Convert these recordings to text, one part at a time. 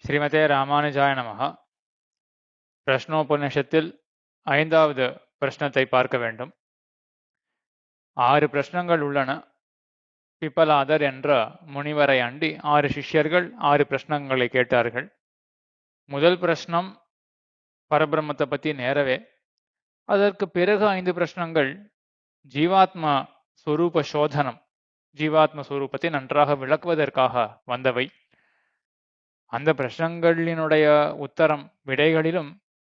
ஸ்ரீமதே ராமானுஜாய நமஹ. பிரஷ்னோபநிஷத்தில் 5வது பிரஷ்னத்தை பார்க்க வேண்டும். 6 பிரஷ்னங்கள் உள்ளன. பிப்பலாதர் என்ற முனிவரை அண்டி 6 சிஷ்யர்கள் 6 பிரஷ்னங்களை கேட்டார்கள். முதல் பிரஷ்னம் பரபிரம்மத்தை பற்றி நேரவே. அதற்கு பிறகு 5 பிரஷ்னங்கள் ஜீவாத்மா ஸ்வரூப சோதனம், ஜீவாத்ம ஸ்வரூபத்தை நன்றாக விளக்குவதற்காக வந்தவை. அந்த பிரஷ்னங்களினுடைய உத்தரம் விடைகளிலும்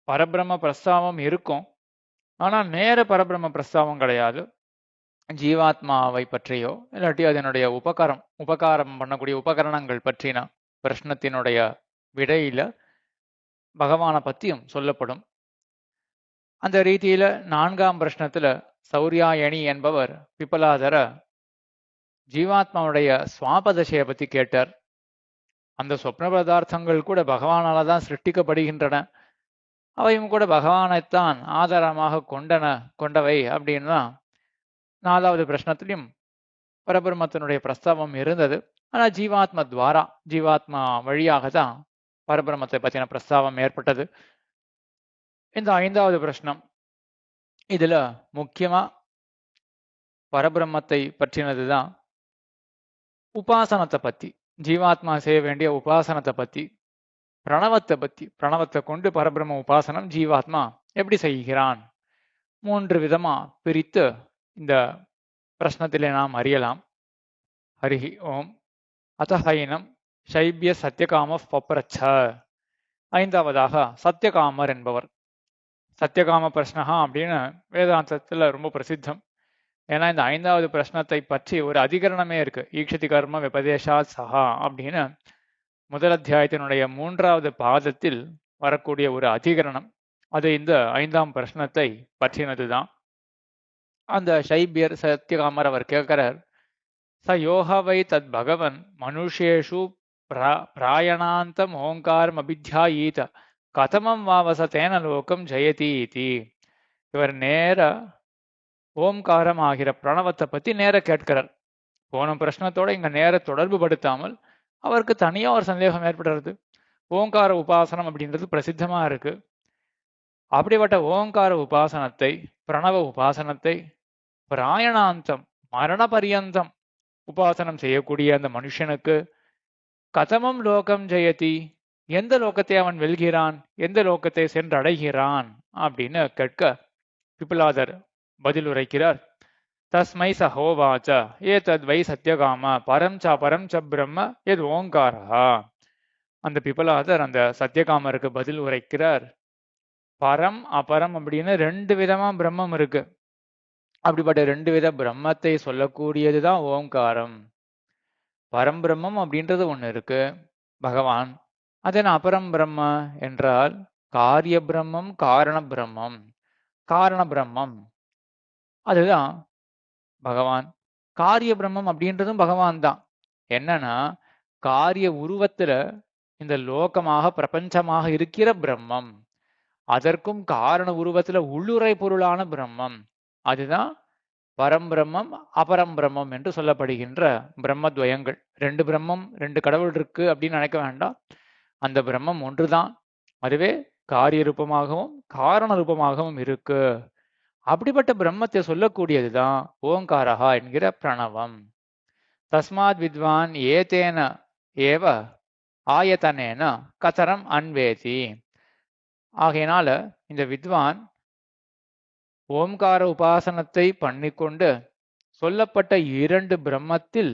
பரபிரம்ம பிரஸ்தாவம் இருக்கும். ஆனால் நேர பரபிரம்ம பிரஸ்தாவம் கிடையாது. ஜீவாத்மாவை பற்றியோ இல்லாட்டி அதனுடைய உபகாரம் பண்ணக்கூடிய உபகரணங்கள் பற்றின பிரஷ்னத்தினுடைய விடையில பகவானை பற்றியும் சொல்லப்படும். அந்த ரீதியில 4ஆம் பிரஷ்னத்துல சௌரியாயணி என்பவர் பிப்பலாதர ஜீவாத்மாவுடைய சுவாபதசையை பற்றி கேட்டார். அந்த சொப்ன பதார்த்தங்கள் கூட பகவானால தான் சிருஷ்டிக்கப்படுகின்றன, அவையும் கூட பகவானைத்தான் ஆதாரமாக கொண்டவை அப்படின்னா 4வது பிரஷ்னத்திலும் பரபிரம்மத்தினுடைய பிரஸ்தாவம் இருந்தது. ஆனால் ஜீவாத்மா வழியாக தான் பரபிரம்மத்தை பற்றின பிரஸ்தாவம் ஏற்பட்டது. இந்த 5வது பிரஷ்னம் இதுல முக்கியமா பரபிரம்மத்தை பற்றினது தான் உபாசனத்தை பத்தி, ஜீவாத்மா செய்ய வேண்டிய உபாசனத்தை பத்தி, பிரணவத்தை கொண்டு பரபிரம்ம உபாசனம் ஜீவாத்மா எப்படி செய்கிறான் 3 விதமா பிரித்து இந்த பிரஷ்னத்திலே நாம் அறியலாம். ஹரிஹி ஓம். அத்தஹைனம் சைபிய சத்யகாம பப்ரச்ச. 5வதாக சத்யகாமர் என்பவர். சத்யகாம பிரஷ்னஹா அப்படின்னு வேதாந்தத்துல ரொம்ப பிரசித்தம். ஏன்னா இந்த 5வது பிரஷ்னத்தை பற்றி ஒரு அதிகரணமே இருக்கு. ஈக்ஷதி கர்ம விபதேஷாத் சஹா அப்படின்னு முதல் அத்தியாயத்தினுடைய 3வது பாதத்தில் வரக்கூடிய ஒரு அதிகரணம். அது இந்த 5ஆம் பிரஷ்னத்தை பற்றினதுதான். அந்த ஷைபியர் சத்யகாமர் அவர் கேட்கிறார், ச யோகவை தத் பகவன் மனுஷேஷு பிராயணாந்தம் ஓங்காரம் அபித்யாயீத கதமம் வாவசத்தேன லோகம் ஜெயதி இதி. இவர் நேர ஓம்காரம் ஆகிற பிரணவத்தை பத்தி நேர கேட்கிறார். போன பிரஷ்னத்தோட இங்க நேர தொடர்பு படுத்தாமல் அவருக்கு தனியா ஒரு சந்தேகம் ஏற்படுறது. ஓங்கார உபாசனம் அப்படின்றது பிரசித்தமா இருக்கு. அப்படிப்பட்ட ஓங்கார உபாசனத்தை, பிரணவ உபாசனத்தை பிராயணாந்தம் மரண பரியந்தம் உபாசனம் செய்யக்கூடிய அந்த மனுஷனுக்கு கதமம் லோகம் ஜெயதி, எந்த லோகத்தை அவன் வெல்கிறான், எந்த லோகத்தை சென்றடைகிறான் அப்படின்னு கேட்க பிப்பலாதர் பதில் உரைக்கிறார். தஸ்மை சஹோவாச்ச ஏதத் வை சத்யகாம பரம் ச பிரம்ம எது ஓங்காரா. அந்த பிப்பலாதர் அந்த சத்யகாமருக்கு பதில் உரைக்கிறார், பரம் அபரம் அப்படின்னு 2 விதமா பிரம்மம் இருக்கு. அப்படிப்பட்ட 2 வித பிரம்மத்தை சொல்லக்கூடியதுதான் ஓங்காரம். பரம்பிரம்மம் அப்படின்றது ஒண்ணு இருக்கு, பகவான். அதன் அபரம் பிரம்ம என்றால் காரிய பிரம்மம், காரண பிரம்மம். காரண பிரம்மம் அதுதான் பகவான். காரிய பிரம்மம் அப்படின்றதும் பகவான் தான். என்னன்னா காரிய உருவத்துல இந்த லோகமாக பிரபஞ்சமாக இருக்கிற பிரம்மம், அதற்கும் காரண உருவத்துல உள்ளுரை பொருளான பிரம்மம், அதுதான் பரம்பிரம்மம் அபரம்பிரம்மம் என்று சொல்லப்படுகின்ற பிரம்மத்வயங்கள். 2 பிரம்மம் 2 கடவுள் இருக்கு அப்படின்னு நினைக்க வேண்டாம். அந்த பிரம்மம் ஒன்றுதான். அதுவே காரிய ரூபமாகவும் காரண ரூபமாகவும் இருக்கு. அப்படிப்பட்ட பிரம்மத்தை சொல்லக்கூடியதுதான் ஓங்காரஹா என்கிற பிரணவம். தஸ்மாத் வித்வான் ஏதேன ஏவ ஆயத்தனேன கதரம் அன்வேதி. ஆகையினால இந்த வித்வான் ஓம்கார உபாசனத்தை பண்ணிக்கொண்டு சொல்லப்பட்ட 2 பிரம்மத்தில்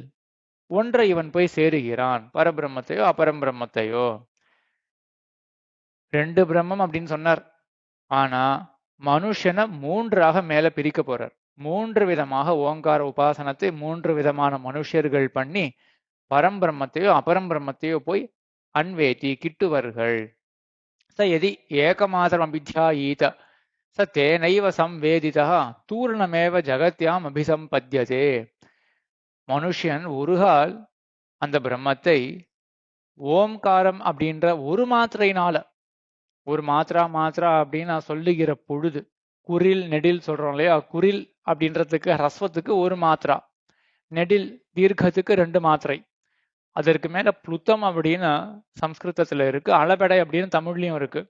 ஒன்றை இவன் போய் சேருகிறான், பரபிரம்மத்தையோ அபரம்பிரம்மத்தையோ. 2 பிரம்மம் அப்படின்னு சொன்னார். ஆனா மனுஷனை 3ஆக மேல பிரிக்க போறார். 3 விதமாக ஓங்கார உபாசனத்தை 3 விதமான மனுஷர்கள் பண்ணி பரம்பிரம்மத்தையோ அபரம்பிரம்மத்தையோ போய் அன்வேதி கிட்டுவர்கள். ச எதி ஏகமாத்திரம் அபித்யாயீத ச தேனைவ சம்வேதிதா தூர்ணமேவ ஜகத்யாம் அபிசம்பத்யதே. மனுஷன் ஒருகால் அந்த பிரம்மத்தை ஓம்காரம் அப்படின்ற ஒரு மாத்திரையினால, ஒரு மாத்திரா அப்படின்னு நான் சொல்லுகிற பொழுது, குரில் நெடில் சொல்றோம் இல்லையா, குரில் அப்படின்றதுக்கு ஹ்ரஸ்வத்துக்கு 1 மாத்திரா, நெடில் தீர்க்கத்துக்கு 2 மாத்திரை. அதற்கு மேல புளுத்தம் அப்படின்னு சம்ஸ்கிருதத்துல இருக்கு, அளபெடை அப்படின்னு தமிழ்லயும் இருக்கு.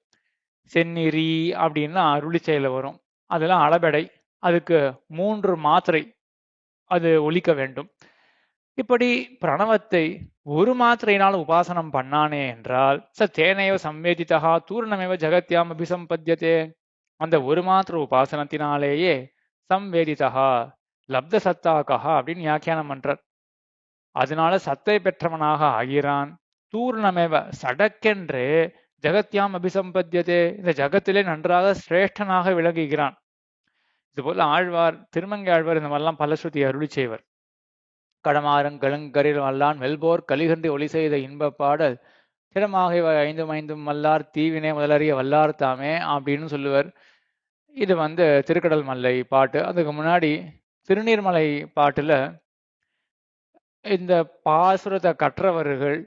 செந்நிறி அப்படின்னு அருளி செயல வரும். அதெல்லாம் அளபெடை. அதுக்கு 3 மாத்திரை அது ஒலிக்க வேண்டும். இப்படி பிரணவத்தை ஒரு மாத்திரையினால் உபாசனம் பண்ணானே என்றால் தேனையோ சம்வேதிதா தூர்ணமேவ ஜகத்யாம் அபிசம்பத்யதே. அந்த ஒரு மாத்திர உபாசனத்தினாலேயே சம்வேதிதா லப்த சத்தாகா அப்படின்னு வியாக்கியானம் பண்றார். அதனால சத்தை பெற்றவனாக ஆகிறான். தூர்ணமேவ சடக்கென்று ஜகத்யாம் அபிசம்பத்யதே, இந்த ஜகத்திலே நன்றாக சிரேஷ்டனாக விளங்குகிறான். இதுபோல ஆழ்வார், திருமங்கை ஆழ்வார் இந்த மாதிரிலாம் பலஸ்ருதி அருளி செய்வர். கடமாறுங்கழுங்கரில் வல்லான் வெல்போர் கலிகன்றி ஒளி செய்த இன்ப பாடல் திடமாக ஐந்தும் ஐந்தும் வல்லார் தீவினை முதலறிய வல்லார் தாமே அப்படின்னு சொல்லுவர். இது திருக்கடல் மல்லை பாட்டு. அதுக்கு முன்னாடி திருநீர்மலை பாட்டுல இந்த பாசுரத்தை கற்றவர்கள்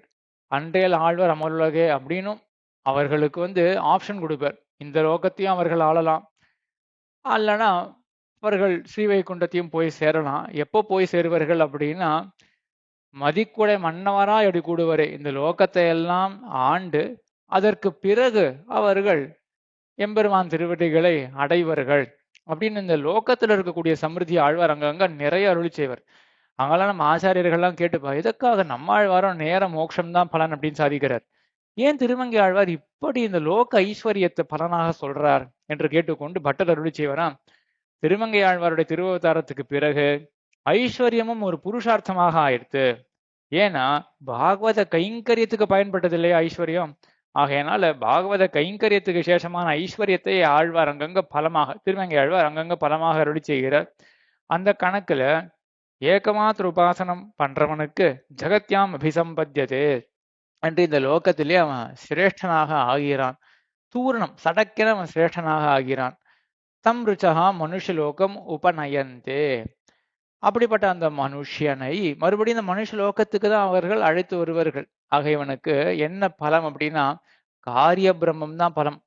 அன்றைய ஆழ்வார் அமருலகே அப்படின்னும் அவர்களுக்கு ஆப்ஷன் கொடுப்பார். இந்த லோகத்தையும் அவர்கள் ஆளலாம், அல்லனா அவர்கள் ஸ்ரீவைகுண்டத்தையும் போய் சேரலாம். எப்போ போய் சேருவார்கள் அப்படின்னா, மதிக்குடை மன்னவரா எடி கூடுவரே, இந்த லோகத்தை எல்லாம் ஆண்டு அதற்கு பிறகு அவர்கள் எம்பெருமான் திருவடிகளை அடைவர்கள் அப்படின்னு இந்த லோகத்துல இருக்கக்கூடிய சமிருத்தி ஆழ்வார் அங்கங்க நிறைய அருளி செய்வர். அங்கெல்லாம் நம்ம ஆச்சாரியர்கள்லாம் கேட்டுப்பா, எதற்காக நம்ம ஆழ்வாரம் நேர மோட்சம்தான் பலன் அப்படின்னு சாதிக்கிறார். ஏன் திருமங்கை ஆழ்வார் இப்படி இந்த லோக ஐஸ்வர்யத்தை பலனாக சொல்றார் என்று கேட்டுக்கொண்டு பட்டர் அருளி செய்வராம். திருமங்கை ஆழ்வாருடைய திருவவதாரத்துக்கு பிறகு ஐஸ்வர்யமும் ஒரு புருஷார்த்தமாக ஆயிடுத்து. ஏன்னா பாகவத கைங்கரியத்துக்கு பயன்பட்டது இல்லையா ஐஸ்வர்யம். ஆகையினால பாகவத கைங்கரியத்துக்கு விசேஷமான ஐஸ்வர்யத்தை ஆழ்வார் அங்கங்க பலமாக, திருமங்கை ஆழ்வார் அங்கங்க பலமாக அருளி செய்கிறார். அந்த கணக்குல ஏகமாத்திர உபாசனம் பண்றவனுக்கு ஜகத்யாம் அபிசம்பத்யதே என்று இந்த லோகத்திலே அவன் சிரேஷ்டனாக ஆகிறான். தூர்ணம் சடக்கென அவன் சிரேஷ்டனாக ஆகிறான். தம் ருச்சகா மனுஷலோகம் உபநயந்தே. அப்படிப்பட்ட அந்த மனுஷியனை மறுபடியும் இந்த மனுஷ லோகத்துக்கு தான் அவர்கள் அழைத்து வருவார்கள். ஆக இவனுக்கு என்ன பலம் அப்படின்னா, காரிய பிரம்மம் தான் பலம்.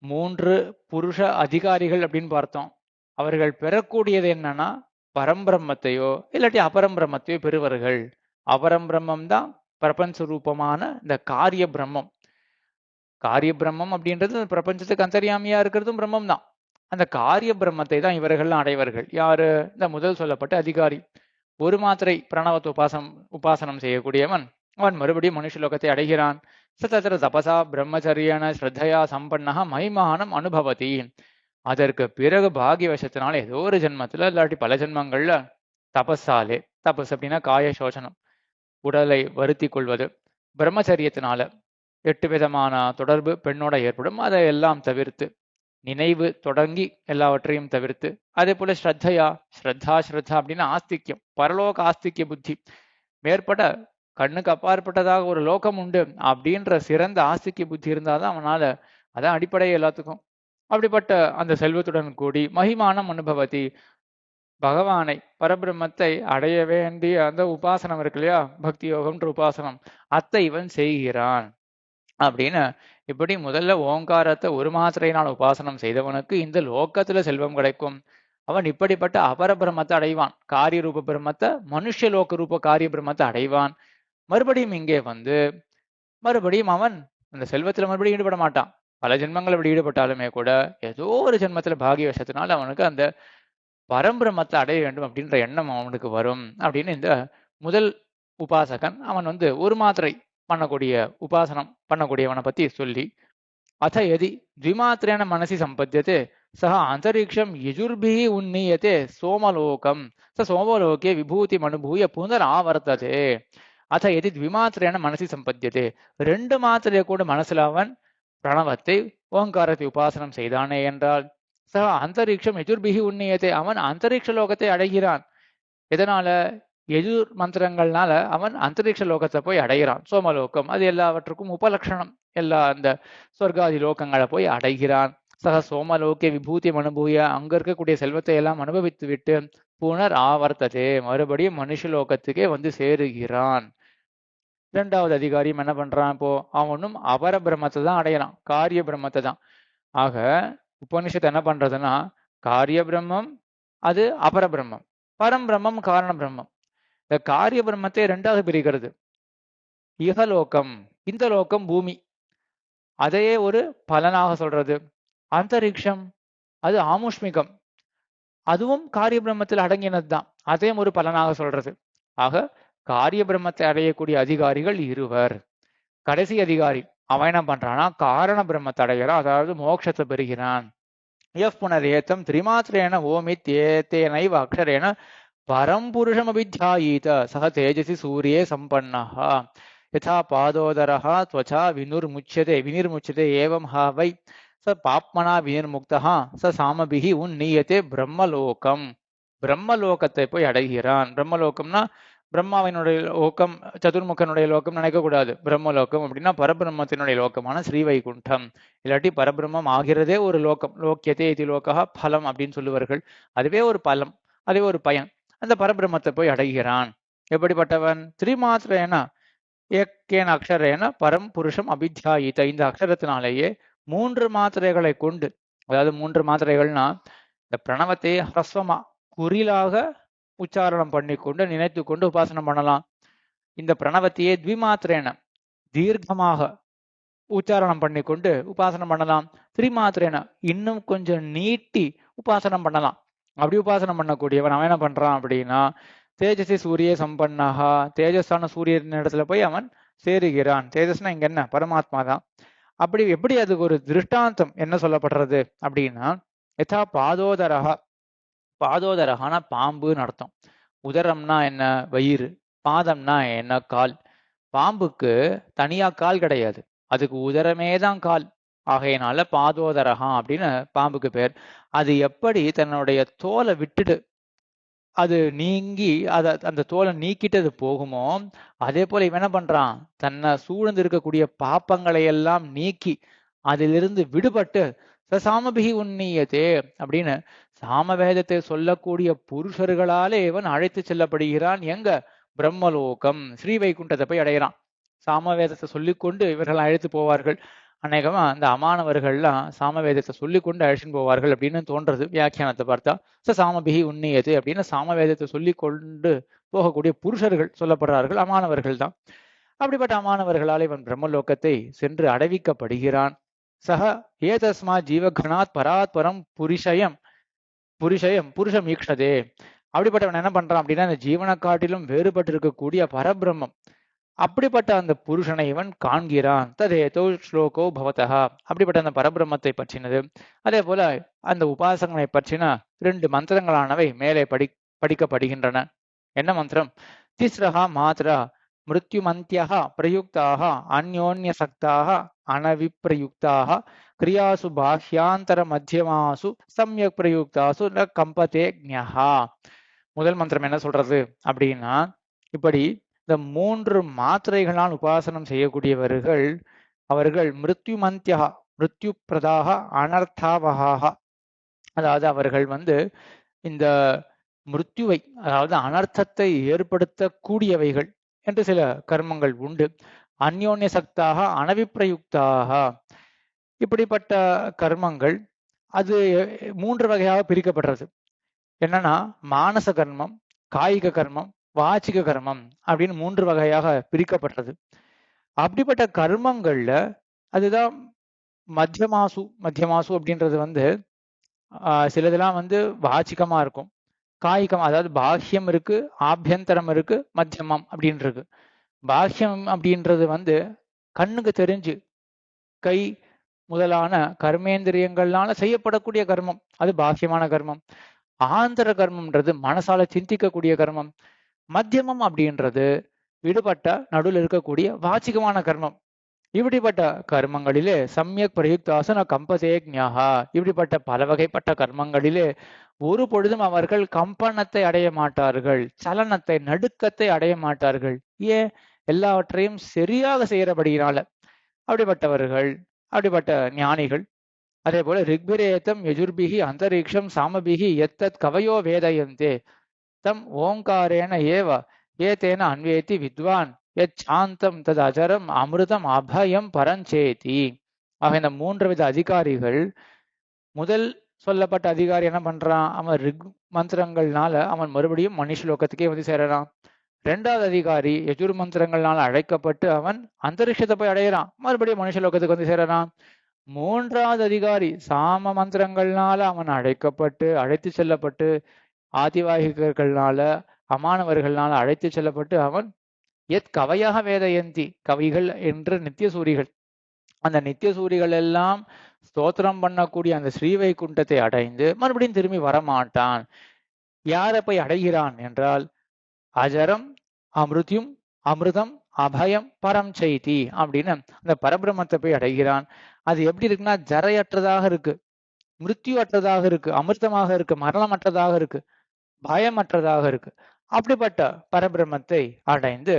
3 புருஷ அதிகாரிகள் அப்படின்னு பார்த்தோம். அவர்கள் பெறக்கூடியது என்னன்னா, பரம்பிரம்மத்தையோ இல்லாட்டி அபரம்பிரம்மத்தையோ பெறுவார்கள். அபரம்பிரம்மம் தான் பிரபஞ்ச ரூபமான இந்த காரிய பிரம்மம். காரிய பிரம்மம் அப்படின்றது பிரபஞ்சத்துக்கு அந்தர்யாமியா இருக்கிறதும் பிரம்மம் தான். அந்த காரிய பிரம்மத்தை தான் இவர்கள்லாம் அடைவர்கள். யாரு? இந்த முதல் சொல்லப்பட்ட அதிகாரி. ஒரு மாத்திரை பிரணவத்தை உபாசனம் செய்யக்கூடியவன் அவன் மறுபடியும் மனுஷலோகத்தை அடைகிறான். சதத்திர தபசா பிரம்மச்சரியன ஸ்ரத்தையா சம்பன்னா மகிமானம் அனுபவதி. அதற்கு பிறகு பாகியவசத்தினால ஏதோ ஒரு ஜென்மத்துல இல்லாட்டி பல ஜென்மங்கள்ல தபஸாலே, தபஸ் அப்படின்னா காய சோசனம், உடலை வருத்தி கொள்வது, பிரம்மச்சரியத்தினால 8 விதமான தொடர்பு பெண்ணோட ஏற்படும், அதை எல்லாம் தவிர்த்து நினைவு தொடங்கி எல்லாவற்றையும் தவிர்த்து, அதே போல ஸ்ரத்தையா, ஸ்ரத்தா அப்படின்னா ஆஸ்திக்யம், பரலோக ஆஸ்திக்ய புத்தி, மேற்பட்ட கண்ணுக்கு அப்பாற்பட்டதாக ஒரு லோகம் உண்டு அப்படின்ற சிறந்த ஆஸ்திக்ய புத்தி இருந்தாதான் அவனால, அதான் அடிப்படை எல்லாத்துக்கும். அப்படிப்பட்ட அந்த செல்வத்துடன் கூடி மகிமானம் அனுபவத்தி, பகவானை பரபிரம்மத்தை அடைய வேண்டிய அந்த உபாசனம் இருக்கு இல்லையா, பக்தி யோகம்ன்ற உபாசனம், அத்தை இவன் செய்கிறான் அப்படின்னு. இப்படி முதல்ல ஓங்காரத்தை ஒரு மாத்திரையினால் உபாசனம் செய்தவனுக்கு இந்த லோகத்துல செல்வம் கிடைக்கும். அவன் இப்படிப்பட்ட அபர பிரம்மத்தை அடைவான். காரிய ரூப பிரம்மத்தை, மனுஷ லோக ரூப காரிய பிரம்மத்தை அடைவான். மறுபடியும் இங்கே மறுபடியும் அவன் அந்த செல்வத்துல மறுபடியும் ஈடுபட மாட்டான். பல ஜென்மங்கள் அப்படி ஈடுபட்டாலுமே கூட ஏதோ ஒரு ஜென்மத்துல பாகியவசத்தினால அவனுக்கு அந்த பரம்பிரம்மத்தை அடைய வேண்டும் அப்படின்ற எண்ணம் அவனுக்கு வரும் அப்படின்னு இந்த முதல் உபாசகன் அவன் ஒரு மாத்திரை பண்ணக்கூடிய உபாசனம் பண்ணக்கூடியவனை பத்தி சொல்லி, அத எதி த்விமாத்திரேன மனசி சம்பத்தியதே சஹ அந்தரிக்ஷம் யஜுர்பிஹி உன்னீயதே சோமலோகம் ச சோமலோகே விபூதி அனுபூய புனர் ஆவர்த்ததே. அத எதி த்விமாத்திரேன மனசி சம்பத்தியதே, 2 மாத்திரையை கூட மனசுல அவன் பிரணவத்தை ஓங்காரத்தை உபாசனம் செய்தானே என்றால் சஹ அந்தரிக்ஷம் யஜுர்பிஹி உன்னீயதே, அவன் அந்தரிக்ஷ லோகத்தை அடைகிறான். எதனால? எஜுர் மந்திரங்கள்னால அவன் அந்தரிக்ஷ லோகத்தை போய் அடைகிறான். சோமலோகம் அது எல்லாவற்றுக்கும் உபலட்சணம். எல்லா அந்த சொர்க்காதி லோகங்களை போய் அடைகிறான். சக சோமலோகே விபூதி அனுபூய, அங்க இருக்கக்கூடிய செல்வத்தை எல்லாம் அனுபவித்து விட்டு புனர் ஆவர்த்ததே, மறுபடியும் மனுஷலோகத்துக்கே சேருகிறான். 2வது அதிகாரியும் என்ன பண்றான்? இப்போ அவனும் அபர பிரம்மத்தை தான் அடையலாம், காரிய பிரம்மத்தை தான். ஆக உபனிஷத்து என்ன பண்றதுன்னா, காரிய பிரம்மம் அது அபர பிரம்மம், பரம் பிரம்மம் காரண பிரம்மம். இந்த காரிய பிரம்மத்தை 2ஆக பிரிக்கிறது. இகலோகம், இந்த லோகம் பூமி, அதையே ஒரு பலனாக சொல்றது. அந்தரிக்ஷம், அது ஆமுஷ்மிகம், அதுவும் காரிய பிரம்மத்தில் அடங்கினது தான், அதையும் ஒரு பலனாக சொல்றது. ஆக காரிய பிரம்மத்தை அடையக்கூடிய அதிகாரிகள் இருவர். கடைசி அதிகாரி அவன் என்ன பண்றான்னா காரண பிரம்மத்தை அடைகிறான், அதாவது மோட்சத்தை பெறுகிறான். எஃப் புனரேத்தம் திரிமாத்திரேன ஓமித்யேதேனைவ அக்ஷரேன பரம்புருஷம் அபித்யாயீத சக தேஜசி சூரியே சம்பன்னः யதா பாதோதரः त्वचा வினிர்முச்யதே ஏவம் ஹ வை ச பாப்மனா வினிர்முக்தः ச சாமபிஹி உன்னீயதே பிரம்மலோகம். பிரம்மலோகத்தை போய் அடைகிறான். பிரம்மலோகம்னா பிரம்மாவினுடைய லோகம், சதுர்முகனுடைய லோகம் நினைக்க கூடாது. பிரம்மலோகம் அப்படின்னா பரபிரம்மத்தினுடைய லோகமான ஸ்ரீவைகுண்டம், இல்லாட்டி பரபிரம்மம் ஆகிறதே ஒரு லோகம். லோக்கியதே இது லோகா பலம் அப்படின்னு சொல்லுவார்கள். அதுவே ஒரு பலம், அதுவே ஒரு பயன். அந்த பரபிரம்மத்தை போய் அடைகிறான். எப்படிப்பட்டவன்? திரிமாத்திரேன ஏக்கேன அக்ஷரேன பரம் புருஷம் அபித்யாயித. இந்த அக்ஷரத்தினாலேயே 3 மாத்திரைகளை கொண்டு, அதாவது 3 மாத்திரைகள்னா இந்த பிரணவத்தை ஹ்ரஸ்வமா குறிலாக உச்சாரணம் பண்ணி கொண்டு நினைத்து கொண்டு உபாசனம் பண்ணலாம். இந்த பிரணவத்தையே த்விமாத்திரேன தீர்க்கமாக உச்சாரணம் பண்ணி கொண்டு உபாசனம் பண்ணலாம். திரிமாத்திரேன இன்னும் கொஞ்சம் நீட்டி உபாசனம் பண்ணலாம். அப்படி உபாசனம் பண்ணக்கூடியவன் அவன் என்ன பண்றான் அப்படின்னா தேஜசி சூரிய சம்பன்னஹா, தேஜஸான சூரியன் இடத்துல போய் அவன் சேருகிறான். தேஜஸ்னா இங்க என்ன? பரமாத்மா தான். அப்படி எப்படி அதுக்கு ஒரு திருஷ்டாந்தம் என்ன சொல்லப்படுறது அப்படின்னா யதா பாதோதரஹா, பாதோதரஹானா பாம்புன்னு அர்த்தம். உதரம்னா என்ன? வயிறு. பாதம்னா என்ன? கால். பாம்புக்கு தனியா கால் கிடையாது, அதுக்கு உதரமே தான் கால். ஆகையினால பாதோதரஹா அப்படின்னு பாம்புக்கு பேர். அது எப்படி தன்னுடைய தோலை விட்டுட்டு அது நீங்கி அந்த தோலை நீக்கிட்டு அது போகுமோ, அதே போல இவன் என்ன பண்றான்? தன்னை சூழ்ந்து இருக்கக்கூடிய பாப்பங்களை எல்லாம் நீக்கி அதிலிருந்து விடுபட்டு சாமபிகி உன்னியதே அப்படின்னு சாமவேதத்தை சொல்லக்கூடிய புருஷர்களாலே இவன் அழைத்து செல்லப்படுகிறான். எங்க? பிரம்மலோகம், ஸ்ரீவைகுண்டத்தை போய் அடைகிறான். சாமவேதத்தை சொல்லிக்கொண்டு இவர்கள் அழைத்து போவார்கள். அநேகமா அந்த அமானவர்கள்லாம் சாமவேதத்தை சொல்லிக்கொண்டு அழைச்சின்னு போவார்கள் அப்படின்னு தோன்றது வியாக்கியானத்தை பார்த்தா. சாமபிகி உன்னியது அப்படின்னு சாமவேதத்தை சொல்லி கொண்டு போகக்கூடிய புருஷர்கள் சொல்லப்படுறார்கள், அமானவர்கள் தான். அப்படிப்பட்ட அமானவர்களால் இவன் பிரம்மலோகத்தை சென்று அடைவிக்கப்படுகிறான். சக ஏதஸ்மா ஜீவகணாத் பராத் பரம் புருஷயம் புருஷம் ஈக்ஷதே. அப்படிப்பட்டவன் என்ன பண்றான் அப்படின்னா இந்த ஜீவனை காட்டிலும் வேறுபட்டு இருக்கக்கூடிய பரபிரம்மம், அப்படிப்பட்ட அந்த புருஷனை இவன் காண்கிறான். ததேதோ ஸ்லோகோ பவதா, அப்படிப்பட்ட அந்த பரபிரம்மத்தை பற்றினது. அதே போல அந்த உபாசகனை பற்றின 2 மந்திரங்களானவை மேலே படிக்கப்படுகின்றன. என்ன மந்திரம்? திஸ்ரஹா மாத்ரா மிருத்யுமந்தியா பிரயுக்தாக அந்யோன்ய சக்தாக அனவிப்ரயுக்தாக கிரியாசு பாஹ்யாந்தர மத்தியமாசு சம்யக் பிரயுக்தாசு ந கம்பதே ஞஹா. முதல் மந்திரம் என்ன சொல்றது அப்படின்னா, இப்படி இந்த 3 மாத்திரைகளால் உபாசனம் செய்யக்கூடியவர்கள் அவர்கள் மிருத்யுமந்தியா மிருத்யு பிரதாக அனர்த்தாவகாக, அதாவது அவர்கள் இந்த மிருத்யுவை, அதாவது அனர்த்தத்தை ஏற்படுத்தக்கூடியவைகள் என்று சில கர்மங்கள் உண்டு. அந்யோன்ய சக்தாக அனவிப்ரயுக்தாக, இப்படிப்பட்ட கர்மங்கள் அது 3 வகையாக பிரிக்கப்படுறது. என்னன்னா மானச கர்மம், காய்க கர்மம், வாச்சிக கர்மம் அப்படின்னு 3 வகையாக பிரிக்கப்படுறது. அப்படிப்பட்ட கர்மங்கள்ல அதுதான் மத்தியமாசு அப்படின்றது சிலதெல்லாம் வாச்சிகமா இருக்கும், காய்கம், அதாவது பாஹ்யம் இருக்கு, ஆபியந்தரம் இருக்கு, மத்தியமம் அப்படின்னு இருக்கு. பாஹ்யம் அப்படின்றது கண்ணுக்கு தெரிஞ்சு கை முதலான கர்மேந்திரியங்கள்னால செய்யப்படக்கூடிய கர்மம், அது பாஹ்யமான கர்மம். ஆந்தர கர்மம்ன்றது மனசால சிந்திக்கக்கூடிய கர்மம். மத்தியமம் அப்படின்றது விடுபட்ட நடுவில் இருக்கக்கூடிய வாச்சிகமான கர்மம். இப்படிப்பட்ட கர்மங்களிலே சம்யக் பிரயுக்தாசன கம்பதேக்ஞா, இப்படிப்பட்ட பல வகைப்பட்ட கர்மங்களிலே ஒரு பொழுதும் அவர்கள் கம்பனத்தை அடைய மாட்டார்கள், சலனத்தை, நடுக்கத்தை அடைய மாட்டார்கள். ஏன்? எல்லாவற்றையும் சரியாக செய்யறபடியினால. அப்படிப்பட்டவர்கள், அப்படிப்பட்ட ஞானிகள். அதே போல ரிக்பிரேத்தம் யஜுர்பிகி அந்தரிக்ஷம் சாமபிகி எத்தத் கவயோ வேதயந்தே தம் ஓங்காரேன ஏவ ஏதேன அன்வேதி வித்வான் எச் சாந்தம் தது அஜரம் அமிர்தம் அபயம் பரஞ்சேதி. ஆக இந்த 3 வித அதிகாரிகள், முதல் சொல்லப்பட்ட அதிகாரி என்ன பண்றான்? அவன் ரிக் மந்திரங்கள்னால அவன் மறுபடியும் மனுஷலோகத்துக்கே சேரறான். 2வது அதிகாரி யஜுர் மந்திரங்களால் அழைக்கப்பட்டு அவன் அந்தரிக்ஷத்தை போய் அடையிறான். மறுபடியும் மனுஷலோகத்துக்கு வந்து சேரறான். 3வது அதிகாரி சாம மந்திரங்கள்னால அவன் அழைத்து செல்லப்பட்டு ஆதிவாகிகர்கள்னால அமானவர்கள்னால அழைத்து செல்லப்பட்டு அவன் கவையாக வேதயந்தி கவிகள் என்று நித்தியசூரிகள், அந்த நித்தியசூரிகள் எல்லாம் ஸ்தோத்திரம் பண்ணக்கூடிய அந்த ஸ்ரீவைகுண்டத்தை அடைந்து மறுபடியும் திரும்பி வரமாட்டான். யாரை போய் அடைகிறான் என்றால் அஜரம் அமிர்தியும் அமிர்தம் அபயம் பரம் செய்தி அப்படின்னு அந்த பரபிரம்மத்தை போய் அடைகிறான். அது எப்படி இருக்குன்னா ஜரையற்றதாக இருக்கு, மிருத்யு அற்றதாக இருக்கு, அமிர்தமாக இருக்கு, மரணமற்றதாக இருக்கு, பயமற்றதாக இருக்கு. அப்படிப்பட்ட பரபிரம்மத்தை அடைந்து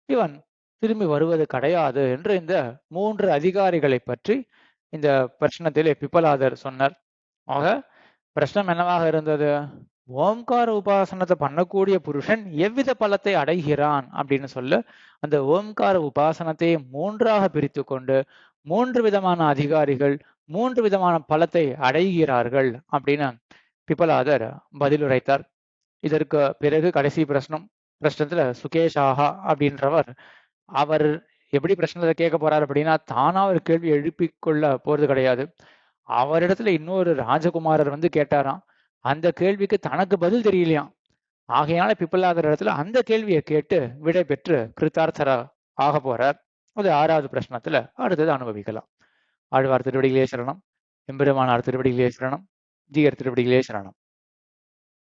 இவன் திரும்பி வருவது கிடையாது என்று இந்த 3 அதிகாரிகளை பற்றி இந்த பிரச்சனத்திலே பிப்பலாதர் சொன்னார். ஆக பிரச்சனம் என்னவாக இருந்தது? ஓம்கார உபாசனத்தை பண்ணக்கூடிய புருஷன் எவ்வித பலத்தை அடைகிறான் அப்படின்னு சொல்ல, அந்த ஓம்கார உபாசனத்தை 3ஆக பிரித்து கொண்டு 3 விதமான அதிகாரிகள் 3 விதமான பலத்தை அடைகிறார்கள் அப்படின்னு பிப்பலாதர் பதிலுரைத்தார். இதற்கு பிறகு கடைசி பிரச்சனத்துல சுகேஷாகா அப்படின்றவர், அவர் எப்படி பிரச்சனத்தை கேட்க போறாரு அப்படின்னா, தானா ஒரு கேள்வி எழுப்பிக் கொள்ள போறது கிடையாது. அவரிடத்துல இன்னொரு ராஜகுமாரர் வந்து கேட்டாராம். அந்த கேள்விக்கு தனக்கு பதில் தெரியலையாம். ஆகையால பிப்பலாதர் இடத்துல அந்த கேள்வியை கேட்டு விடை பெற்று கிருத்தார்த்தரா ஆக போறார். அது 6வது பிரச்சனத்துல அடுத்தது அனுபவிக்கலாம். ஆழ்வார் திருவடிகளே சரணம், எம்பெருமானார் திருவடிகளே சரணம், ஜீயர் திருவடிகளே சரணம்.